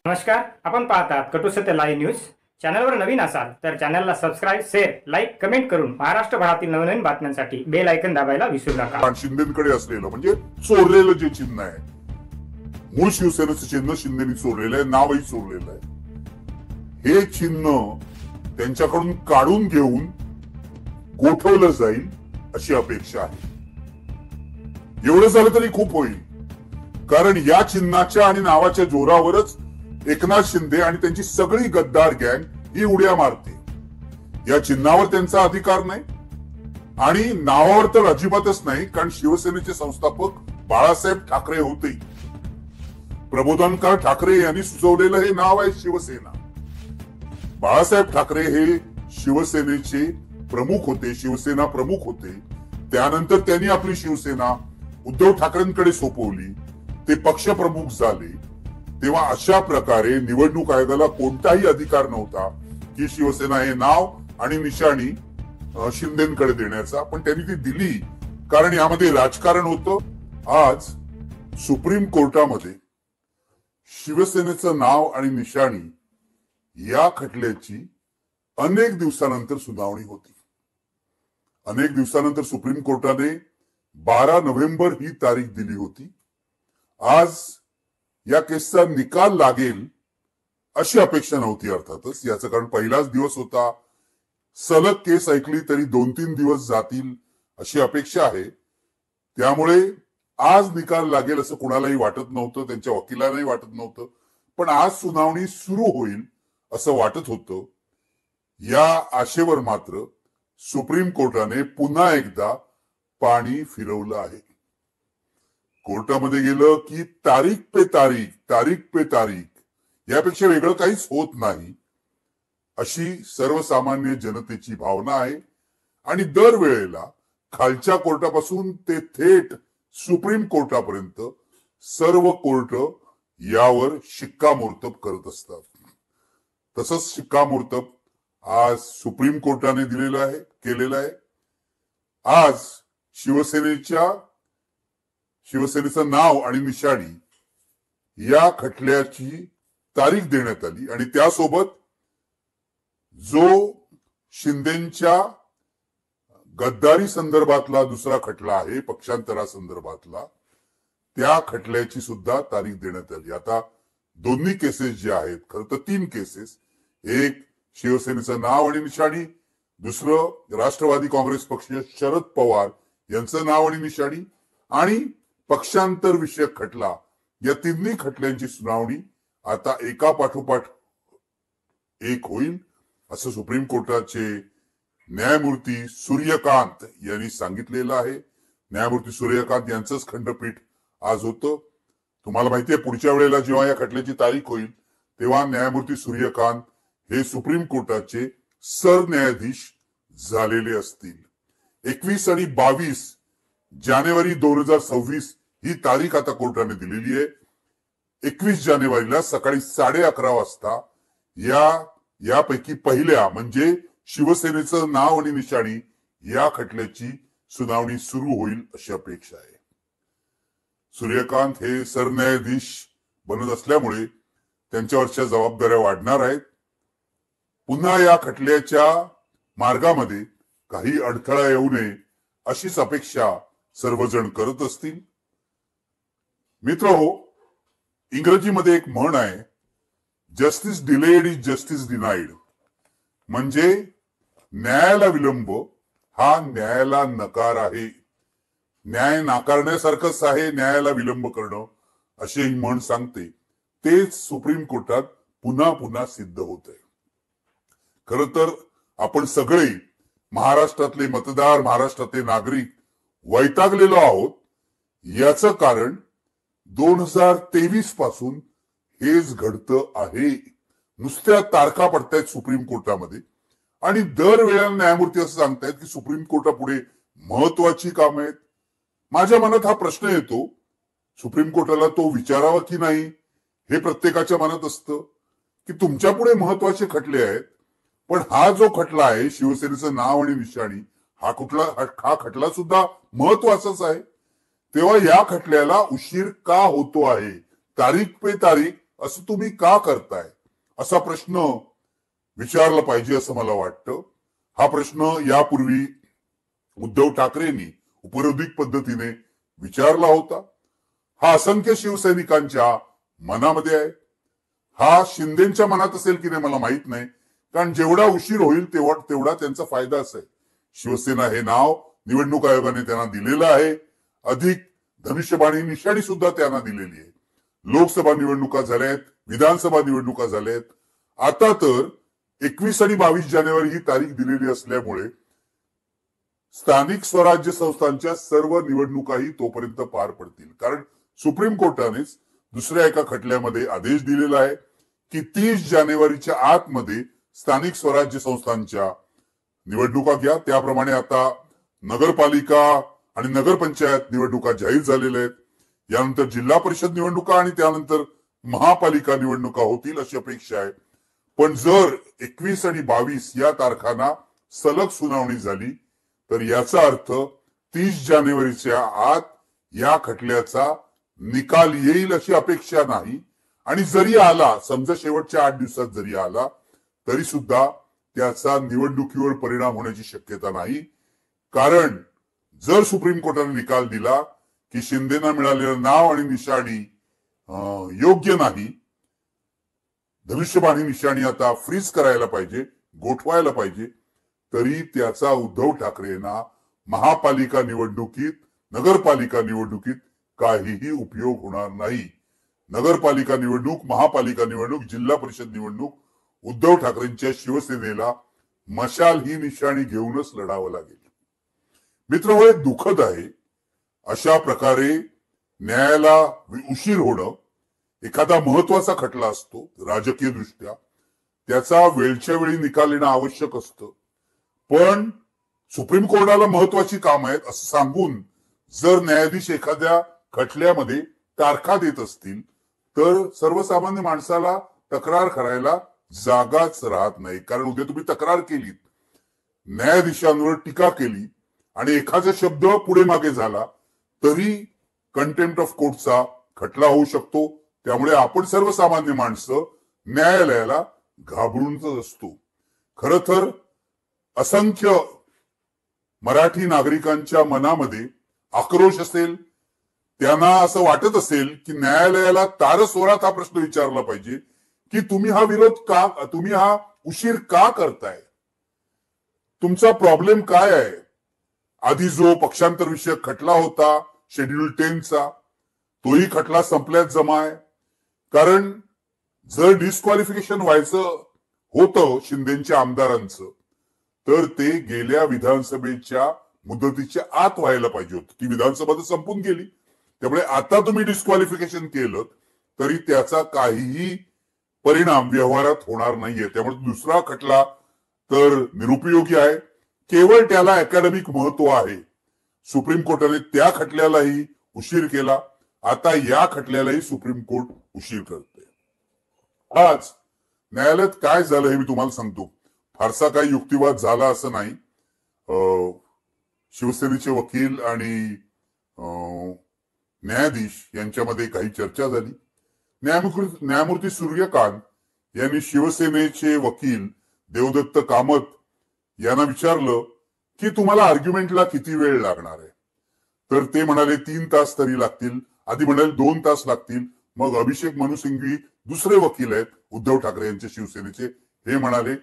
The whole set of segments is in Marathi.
नमस्कार, आपण पाहतात कटू सत्य लाईव्ह न्यूज. चॅनलवर नवीन असाल तर चॅनलला सबस्क्राईब, शेअर, लाईक, कमेंट करून महाराष्ट्रभरातील नवनवीन बातम्यांसाठी बेल आयकन दाबायला विसरू नका. शिंदेकडे असलेलं म्हणजे चोरलेलं जे चिन्ह आहे, मूळ शिवसेनेचं चिन्ह शिंदेनी चोरलेलं आहे, नावही चोरलेलं आहे. हे चिन्ह त्यांच्याकडून काढून घेऊन गोठवलं जाईल अशी अपेक्षा आहे. एवढं झालं तरी खूप होईल, कारण या चिन्हाच्या आणि नावाच्या जोरावरच एकनाथ शिंदे आणि त्यांची सगळी गद्दार गँग ही उड्या मारते. या चिन्हावर त्यांचा अधिकार नाही आणि नावावर तर अजिबातच नाही, कारण शिवसेनेचे संस्थापक बाळासाहेब ठाकरे होते. प्रबोधनकार ठाकरे यांनी सुचवलेलं हे नाव आहे शिवसेना. बाळासाहेब ठाकरे हे शिवसेनेचे प्रमुख होते, शिवसेना प्रमुख होते. त्यानंतर त्यांनी आपली शिवसेना उद्धव ठाकरेंकडे सोपवली, ते पक्षप्रमुख झाले. तेव्हा अशा प्रकारे निवडणूक आयोगाला कोणताही अधिकार नव्हता की शिवसेना हे नाव आणि निशाणी शिंदेकडे देण्याचा, पण त्यांनी ती दिली कारण यामध्ये राजकारण होतं. आज सुप्रीम कोर्टामध्ये शिवसेनेचं नाव आणि निशाणी या खटल्याची अनेक दिवसानंतर सुनावणी होती. अनेक दिवसानंतर सुप्रीम कोर्टाने 12 नोव्हेंबर ही तारीख दिली होती. आज या केसचा निकाल लागेल अशी अपेक्षा नव्हती अर्थातच. याचं कारण पहिलाच दिवस होता. सलग केस ऐकली तरी 2-3 दिवस जातील अशी अपेक्षा आहे. त्यामुळे आज निकाल लागेल असं कुणालाही वाटत नव्हतं, त्यांच्या वकिलांनाही वाटत नव्हतं. पण आज सुनावणी सुरू होईल असं वाटत होतं. या आशेवर मात्र सुप्रीम कोर्टाने पुन्हा एकदा पाणी फिरवलं आहे. कोर्टामध्ये गेलं की तारीख पे तारीख यापेक्षा वेगळं काहीच होत नाही अशी सर्वसामान्य जनतेची भावना आहे. आणि दरवेळेला खालच्या कोर्टापासून ते थेट सुप्रीम कोर्टापर्यंत सर्व कोर्ट यावर शिक्कामोर्तब करत असतात. तसंच शिक्कामोर्तब आज सुप्रीम कोर्टाने केलेलं आहे. आज शिवसेनेचं नाव आणि निशाणी या खटल्याची तारीख देण्यात आली आणि त्यासोबत जो शिंदेच्या गद्दारी संदर्भातला दुसरा खटला आहे, पक्षांतरासंदर्भातला, त्या खटल्याची सुद्धा तारीख देण्यात आली. आता दोन्ही केसेस जे आहेत, खरं तर 3 केसेस, एक शिवसेनेचं नाव आणि निशाणी, दुसरं राष्ट्रवादी काँग्रेस पक्ष शरद पवार यांचं नाव आणि निशाणी, आणि पक्षांतर विषयक खटला, या तिन्ही खटल्यांची सुनावणी आता एका पाठोपाठ एक होईल असं सुप्रीम कोर्टाचे न्यायमूर्ती सूर्यकांत यांनी सांगितलेलं आहे. न्यायमूर्ती सूर्यकांत यांचंच खंडपीठ आज होतं. तुम्हाला माहितीये, पुढच्या वेळेला जेव्हा या खटल्याची तारीख होईल तेव्हा न्यायमूर्ती सूर्यकांत हे सुप्रीम कोर्टाचे सरन्यायाधीश झालेले असतील. 21 आणि 22 जानेवारी 2026 ही तारीख आता कोर्टाने दिलेली आहे. 21 जानेवारीला सकाळी 11:30 वाजता यापैकी पहिल्या म्हणजे शिवसेनेचं नाव आणि निशाणी या खटल्याची सुनावणी सुरू होईल अशी अपेक्षा आहे. सूर्यकांत हे सरन्यायाधीश बनत असल्यामुळे त्यांच्यावरच्या जबाबदाऱ्या वाढणार आहेत. पुन्हा या खटल्याच्या मार्गामध्ये काही अडथळा येऊ नये अशीच अपेक्षा सर्वजण करत असतील. मित्रहो, इंग्रजीमध्ये एक म्हण आहे, justice delayed is justice denied. म्हणजे न्यायाला विलंब हा न्यायाला नकार आहे. न्याय नाकारण्यासारखंच आहे न्यायाला विलंब करणं, अशी ही म्हण सांगते. तेच सुप्रीम कोर्टात पुन्हा पुन्हा सिद्ध होत आहे. खरं तर आपण सगळे महाराष्ट्रातले मतदार, महाराष्ट्रातले नागरिक वैतागलेलो आहोत. याचं कारण 2023 पासून हेच घडतं आहे. नुसत्या तारखा पडतायत सुप्रीम कोर्टामध्ये आणि दरवेळेला न्यायमूर्ती असं सांगतायत की सुप्रीम कोर्टापुढे महत्वाची कामं आहेत. माझ्या मनात हा प्रश्न येतो, सुप्रीम कोर्टाला तो विचारावा की नाही हे प्रत्येकाच्या मनात असतं की तुमच्या पुढे महत्वाचे खटले आहेत, पण हा जो खटला आहे शिवसेनेचं नाव आणि निशाणी, हा खटला सुद्धा महत्वाचाच आहे. तेव्हा या खटल्याला उशीर का होतो आहे, तारीख पे तारीख असं तुम्ही का करताय असा प्रश्न विचारला पाहिजे असं मला वाटतं. हा प्रश्न यापूर्वी उद्धव ठाकरेंनी उपरोधिक पद्धतीने विचारला होता. हा असंख्य शिवसैनिकांच्या मनामध्ये आहे. हा शिंदेच्या मनात असेल की नाही मला माहित नाही, कारण जेवढा उशीर होईल तेवढा त्यांचा फायदा असेल. शिवसेना हे नाव निवडणूक आयोगाने त्यांना दिलेलं आहे. अधिक धनुष्यबाणी निशाणी सुद्धा त्यांना दिलेली आहे. लोकसभा निवडणुका झाल्यात, विधानसभा निवडणुका झाल्यात. आता तर 21 आणि 22 जानेवारी ही तारीख दिलेली असल्यामुळे स्थानिक स्वराज्य संस्थांच्या सर्व निवडणुकाही तोपर्यंत पार पडतील. कारण सुप्रीम कोर्टानेच दुसऱ्या एका खटल्यामध्ये आदेश दिलेला आहे की 30 जानेवारीच्या आतमध्ये स्थानिक स्वराज्य संस्थांच्या निवडणुका घ्या. त्याप्रमाणे आता नगरपालिका आणि नगरपंचायत निवडणुका जाहीर झालेल्या आहेत. यानंतर जिल्हा परिषद निवडणुका आणि त्यानंतर महापालिका निवडणुका होतील अशी अपेक्षा आहे. पण जर 21 आणि 22 या तारखांना सलग सुनावणी झाली तर याचा अर्थ 30 जानेवारीच्या आत या खटल्याचा निकाल येईल अशी अपेक्षा नाही. आणि जरी आला, समजा शेवटच्या 8 दिवसात जरी आला, तरी सुद्धा त्याचा निवडणुकीवर परिणाम होण्याची शक्यता नाही. कारण जर सुप्रीम कोर्टाने निकाल दिला की शिंदेना मिळालेलं नाव आणि निशाणी योग्य नाही, धनुष्यबाणी निशाणी आता फ्रीज करायला पाहिजे, गोठवायला पाहिजे, तरी त्याचा उद्धव ठाकरेंना महापालिका निवडणुकीत, नगरपालिका निवडणुकीत काहीही उपयोग होणार नाही. नगरपालिका निवडणूक, महापालिका निवडणूक, जिल्हा परिषद निवडणूक उद्धव ठाकरेंच्या शिवसेनेला मशाल ही निशाणी घेऊनच लढावं लागेल. मित्र, हे दुःखद आहे. अशा प्रकारे न्यायाला उशीर होणं, एखादा महत्वाचा खटला असतो राजकीय दृष्ट्या, त्याचा वेळच्या वेळी निकाल येणं आवश्यक असतं. पण सुप्रीम कोर्टाला महत्वाची काम आहेत असं सांगून जर न्यायाधीश एखाद्या खटल्यामध्ये तारखा देत असतील तर सर्वसामान्य माणसाला तक्रार करायला जागाच राहत नाही. कारण उद्या तुम्ही तक्रार केलीत, न्यायाधीशांवर टीका केली आणि एखादा शब्द पुढे मागे झाला तरी कंटेम्प्ट ऑफ कोर्टचा खटला होऊ शकतो. त्यामुळे आपण सर्वसामान्य माणसं न्यायालयाला घाबरूनच असतो. खर तर असंख्य मराठी नागरिकांच्या मनामध्ये आक्रोश असेल, त्यांना असं वाटत असेल की न्यायालयाला तारस्वरात हा प्रश्न विचारला पाहिजे की तुम्ही हा उशीर का करताय, तुमचा प्रॉब्लेम काय आहे. आधी जो पक्षांतर विषयक खटला होता शेड्यूल 10 चा, तोही खटला संपल्यात जमा आहे. कारण जर डिस्क्वालिफिकेशन व्हायचं होतं शिंदेच्या आमदारांचं तर ते गेल्या विधानसभेच्या मुदतीच्या आत व्हायला पाहिजे होतं. ती विधानसभा तर संपून गेली. त्यामुळे आता तुम्ही डिस्क्वालिफिकेशन केलं तरी त्याचा काहीही परिणाम व्यवहारात होणार नाहीये. त्यामुळे दुसरा खटला तर निरुपयोगी आहे. केवळ त्याला अकॅडमिक महत्व आहे. सुप्रीम कोर्टाने त्या खटल्यालाही उशीर केला, आता या खटल्यालाही सुप्रीम कोर्ट उशीर करते. आज न्यायालयात काय झालं हे मी तुम्हाला सांगतो. फारसा काही युक्तिवाद झाला असं नाही. शिवसेनेचे वकील आणि न्यायाधीश यांच्यामध्ये काही चर्चा झाली. न्यायमूर्ती सूर्यकांत यांनी शिवसेनेचे वकील देवदत्त कामत यांना विचारलं की तुम्हाला आर्ग्युमेंटला किती वेळ लागणार आहे. तर ते म्हणाले 3 तास तरी लागतील. आधी म्हणाले 2 तास लागतील. मग अभिषेक मनु सिंघवी दुसरे वकील आहेत उद्धव ठाकरे यांचे शिवसेनेचे, हे म्हणाले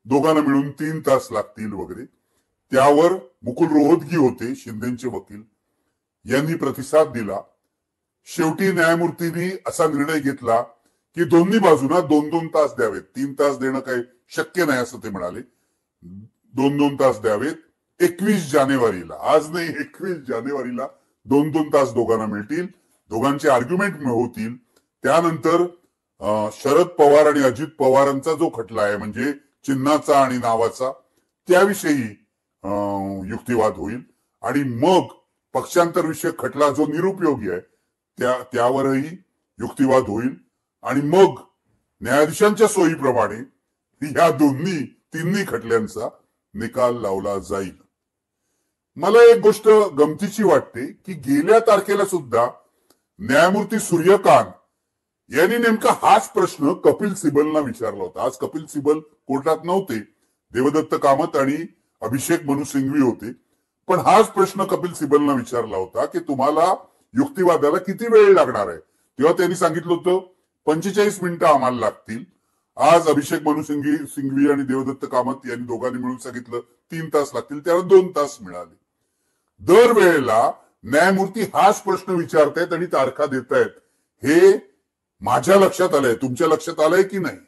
दोघांना मिळून 3 तास लागतील वगैरे. त्यावर मुकुल रोहतगी होते शिंदेचे वकील, यांनी प्रतिसाद दिला. शेवटी न्यायमूर्तींनी असा निर्णय घेतला की दोन्ही बाजूंना 2-2 तास द्यावेत. 3 तास देणं काही शक्य नाही असं ते म्हणाले. 2-2 तास द्यावेत. 21 जानेवारीला, आज नाही 21 जानेवारीला 2-2 तास दोघांना मिळतील. दोघांचे आर्ग्युमेंट होतील. त्यानंतर शरद पवार आणि अजित पवारांचा जो खटला आहे म्हणजे चिन्हाचा आणि नावाचा, त्याविषयी युक्तिवाद होईल. आणि मग पक्षांतर विषयक खटला जो निरुपयोगी आहे त्यावरही युक्तिवाद होईल. आणि मग न्यायाधीशांच्या सोयीप्रमाणे या तिन्ही खटल्यांचा निकाल लावला जाईल. मला एक गोष्ट गमतीची वाटते की गेल्या तारखेला सुद्धा न्यायमूर्ती सूर्यकांत यांनी नेमका हाच प्रश्न कपिल सिबलना विचारला होता. आज कपिल सिबल कोर्टात नव्हते, देवदत्त कामत आणि अभिषेक मनु सिंघवी होते. पण हाच प्रश्न कपिल सिबलना विचारला होता की तुम्हाला युक्तिवादाला किती वेळ लागणार आहे. तेव्हा त्यांनी सांगितलं होतं 45 मिनिटं आम्हाला लागतील. आज अभिषेक मनु सिंघवी आणि देवदत्त कामत यांनी दोघांनी मिळून सांगितलं 3 तास लागतील. त्याला 2 तास मिळाले. दरवेळेला न्यायमूर्ती हाच प्रश्न विचारतायत आणि तारखा देतायत. हे माझ्या लक्षात आलंय, तुमच्या लक्षात आलंय की नाही?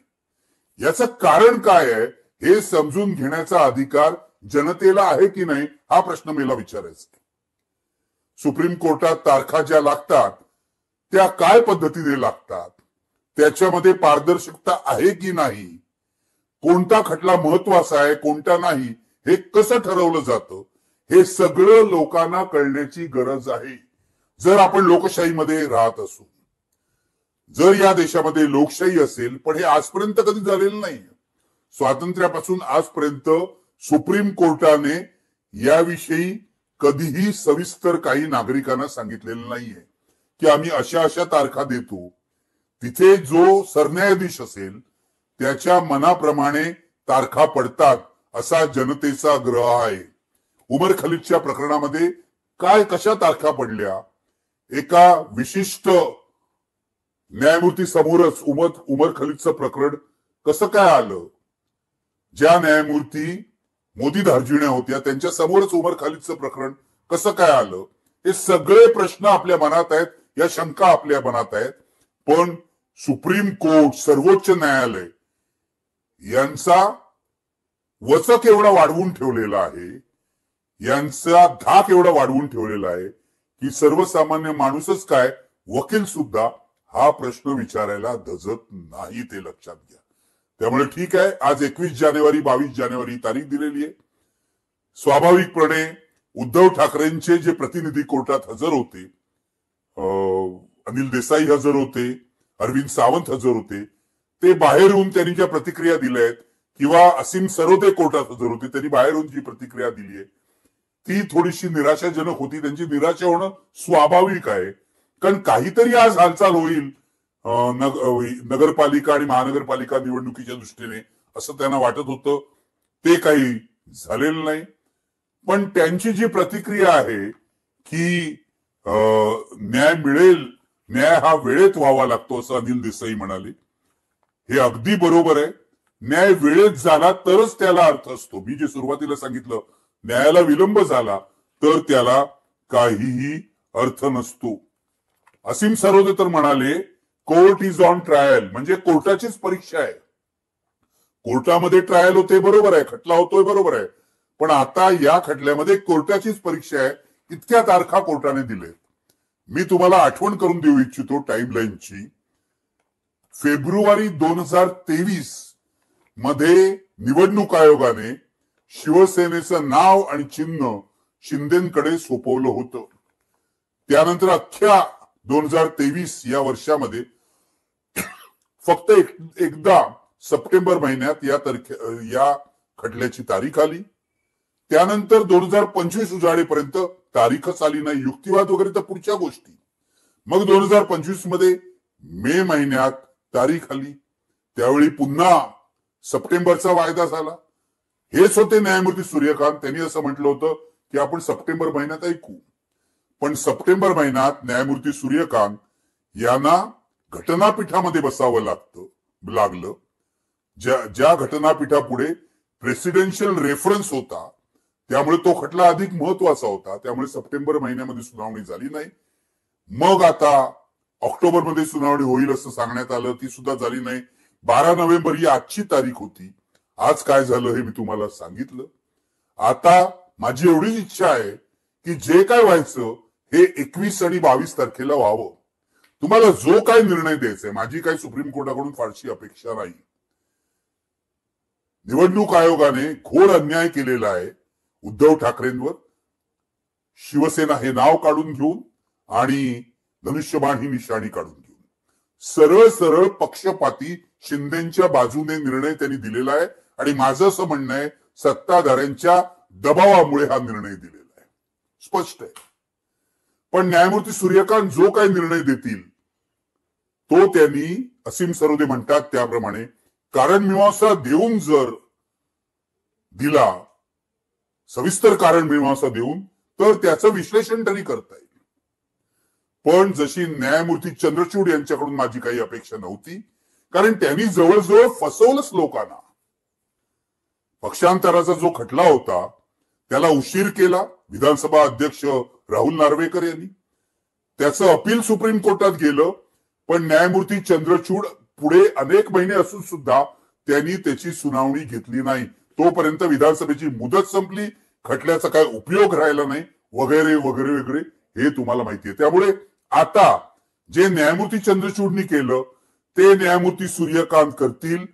याचं कारण काय आहे हे समजून घेण्याचा अधिकार जनतेला आहे की नाही हा प्रश्न मला विचारायचा आहे. सुप्रीम कोर्टात तारखा ज्या लागतात त्या काय पद्धतीने लागतात, त्याच्यामध्ये पारदर्शकता आहे की नाही, कोणता खटला महत्वाचा आहे कोणता नाही हे कसं ठरवलं जातं, हे सगळं लोकांना कळण्याची गरज आहे. जर आपण लोकशाहीमध्ये राहत असू, जर या देशामध्ये लोकशाही असेल, पण हे आजपर्यंत कधी झालेलं नाही. स्वातंत्र्यापासून आजपर्यंत सुप्रीम कोर्टाने याविषयी कधीही सविस्तर काही नागरिकांना सांगितलेलं नाहीये की आम्ही अशा अशा तारखा देतो. तिथे जो सरन्यायाधीश असेल त्याच्या मनाप्रमाणे तारखा पडतात असा जनतेचा आग्रह आहे. उमर खलिदच्या प्रकरणामध्ये काय कशा तारखा पडल्या, एका विशिष्ट न्यायमूर्ती समोरच उमर खलिदचं प्रकरण कसं काय आलं, ज्या न्यायमूर्ती मोदी धार्जिण्या होत्या त्यांच्या समोरच उमर खलिदचं प्रकरण कसं काय आलं, हे सगळे प्रश्न आपल्या मनात आहेत, या शंका आपल्या मनात आहेत. पण सुप्रीम कोर्ट, सर्वोच्च न्यायालय यांचा वचक एवढा वाढवून ठेवलेला आहे, यांचा धाक एवढा वाढवून ठेवलेला आहे की सर्वसामान्य माणूसच काय, वकील सुद्धा हा प्रश्न विचारायला धजत नाही, ते लक्षात घ्या. त्यामुळे ठीक आहे, आज 21 जानेवारी 22 जानेवारी तारीख दिलेली आहे. स्वाभाविकपणे उद्धव ठाकरेंचे जे प्रतिनिधी कोर्टात हजर होते, अनिल देसाई हजर होते, अरविंद सावंत हजर होते, ते बाहेर येऊन त्यांनी ज्या प्रतिक्रिया दिल्या आहेत, किंवा असीम सरोदे कोर्टात हजर होते, त्यांनी बाहेर येऊन जी प्रतिक्रिया दिली आहे ती थोडीशी निराशाजनक होती. त्यांची निराशा होणं स्वाभाविक आहे, कारण काहीतरी आज हालचाल होईल नगरपालिका आणि महानगरपालिका निवडणुकीच्या दृष्टीने असं त्यांना वाटत होतं. ते काही झालेलं नाही. पण त्यांची जी प्रतिक्रिया आहे की न्याय मिळेल, न्याय हा वेळेत व्हावा लागतो असं अनिल देसाई म्हणाले, हे अगदी बरोबर आहे. न्याय वेळेत झाला तरच त्याला अर्थ असतो. मी जे सुरुवातीला सांगितलं, न्यायाला विलंब झाला तर त्याला काहीही अर्थ नसतो. असीम सरोदे तर म्हणाले कोर्ट इज ऑन ट्रायल, म्हणजे कोर्टाचीच परीक्षा आहे. कोर्टामध्ये ट्रायल होते बरोबर आहे, खटला होतोय बरोबर आहे, पण आता या खटल्यामध्ये कोर्टाचीच परीक्षा आहे. इतक्या तारखा कोर्टाने दिलेत. मी तुम्हाला आठवण करून देऊ इच्छितो टाइमलाईनची. फेब्रुवारी 2023 मध्ये निवडणूक आयोगाने शिवसेनेचं नाव आणि चिन्ह शिंदेकडे सोपवलं होतं. त्यानंतर अख्ख्या 2023 या वर्षामध्ये फक्त एकदा सप्टेंबर महिन्यात या खटल्याची तारीख आली. त्यानंतर 2025 उजाडेपर्यंत तारीखच आली नाही. युक्तिवाद वगैरे तर पुढच्या गोष्टी. मग 2025 मध्ये मे महिन्यात तारीख आली, त्यावेळी पुन्हा सप्टेंबरचा वायदा झाला. हेच होते न्यायमूर्ती सूर्यकांत. त्यांनी असं म्हटलं होतं की आपण सप्टेंबर महिन्यात ऐकू. पण सप्टेंबर महिन्यात न्यायमूर्ती सूर्यकांत यांना घटनापीठामध्ये बसावं लागलं. ज्या घटनापीठापुढे प्रेसिडेन्शियल रेफरन्स होता, त्यामुळे तो खटला अधिक महत्वाचा होता. त्यामुळे सप्टेंबर महिन्यामध्ये सुनावणी झाली नाही. मग आता ऑक्टोबरमध्ये सुनावणी होईल असं सांगण्यात आलं, ती सुद्धा झाली नाही. 12 नोव्हेंबर ही आजची तारीख होती. आज काय झालं हे मी तुम्हाला सांगितलं. आता माझी एवढीच इच्छा आहे की जे काय व्हायचं हे 21 आणि 22 तारखेला व्हावं. तुम्हाला जो काय निर्णय द्यायचा आहे, माझी काही सुप्रीम कोर्टाकडून फारशी अपेक्षा नाही. निवडणूक आयोगाने घोर अन्याय केलेला आहे उद्धव ठाकरेंवर. शिवसेना हे नाव काढून घेऊन आणि धनुष्यबाण ही निशाणी काढून घेऊन सरळ सरळ पक्षपाती शिंदेच्या बाजूने निर्णय त्यांनी दिलेला आहे. आणि माझं असं म्हणणं आहे, सत्ताधाऱ्यांच्या दबावामुळे हा निर्णय दिलेला आहे, स्पष्ट आहे. पण न्यायमूर्ती सूर्यकांत जो काही निर्णय देतील तो त्यांनी असीम सरोदे म्हणतात त्याप्रमाणे कारण मीमांसा देऊन जर दिला, सविस्तर कारण मीमांसा देऊन, तर त्याचं विश्लेषण तरी करता येईल. पण जशी न्यायमूर्ती चंद्रचूड यांच्याकडून माझी काही अपेक्षा नव्हती, कारण त्यांनी जवळजवळ फसवलंच लोकांना. पक्षांतराचा जो खटला होता त्याला उशीर केला विधानसभा अध्यक्ष राहुल नार्वेकर यांनी. त्याचं अपील सुप्रीम कोर्टात गेलं, पण न्यायमूर्ती चंद्रचूड पुढे अनेक महिने असून सुद्धा त्यांनी त्याची सुनावणी घेतली नाही. तोपर्यंत विधानसभेची मुदत संपली, खटल्याचा काय उपयोग राहिला नाही, वगैरे वगैरे वगैरे हे तुम्हाला माहितीये. त्यामुळे आता जे न्यायमूर्ती चंद्रचूडनी केलं ते न्यायमूर्ती सूर्यकांत करतील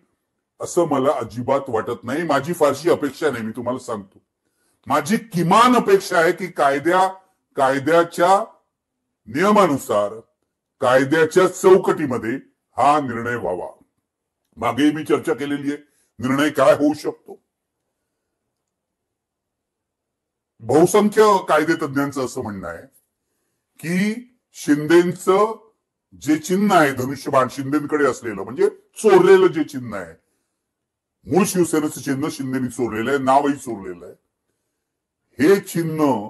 असं मला अजिबात वाटत नाही. माझी फारशी अपेक्षा नाही, मी तुम्हाला सांगतो. माझी किमान अपेक्षा आहे की कायद्याच्या नियमानुसार, कायद्याच्या चौकटीमध्ये हा निर्णय व्हावा. मागे मी चर्चा केलेली आहे, निर्णय काय होऊ शकतो. बहुसंख्य कायदेतज्ञांचं असं म्हणणं आहे की शिंदेचं जे चिन्ह आहे धनुष्यबाण, शिंदेकडे असलेलं म्हणजे चोरलेलं जे चिन्ह आहे, मूळ शिवसेनेचं चिन्ह शिंदेनी चोरलेलं आहे, नावही चोरलेलं आहे. हे चिन्ह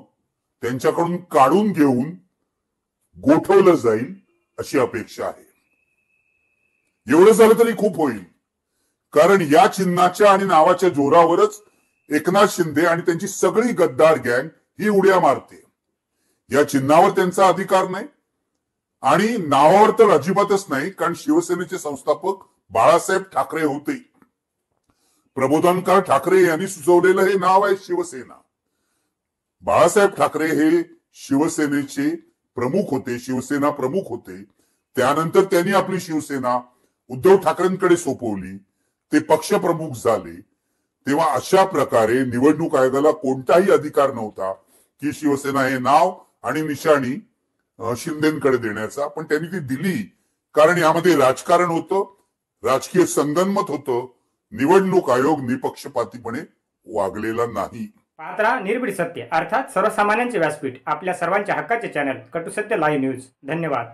त्यांच्याकडून काढून घेऊन गोठवलं जाईल अशी अपेक्षा आहे. एवढं झालं तरी खूप होईल, कारण या चिन्हाच्या आणि नावाच्या जोरावरच एकनाथ शिंदे आणि त्यांची सगळी गद्दार गँग ही उड्या मारते. या चिन्हावर त्यांचा अधिकार नाही आणि नावावर तर अजिबातच नाही, कारण शिवसेनेचे संस्थापक बाळासाहेब ठाकरे होते. प्रबोधनकार ठाकरे यांनी सुचवलेलं हे नाव आहे शिवसेना. बाळासाहेब ठाकरे हे शिवसेनेचे प्रमुख होते, शिवसेना प्रमुख होते. त्यानंतर त्यांनी आपली शिवसेना उद्धव ठाकरेंकडे सोपवली, ते पक्षप्रमुख झाले. तेव्हा अशा प्रकारे निवडणूक आयोगाला कोणताही अधिकार नव्हता की शिवसेना हे नाव आणि निशाणी शिंदेकडे देण्याचा. पण त्यांनी ती दिली, कारण यामध्ये राजकारण होतं, राजकीय संगनमत होतं. निवडणूक आयोग निपक्षपातीपणे वागलेला नाही. पाहत रहा निर्भीड सत्य, अर्थात सर्वसामान्यांचे व्यासपीठ, आपल्या सर्वांच्या हक्काचे चॅनल कटू सत्य लाईव्ह न्यूज. धन्यवाद.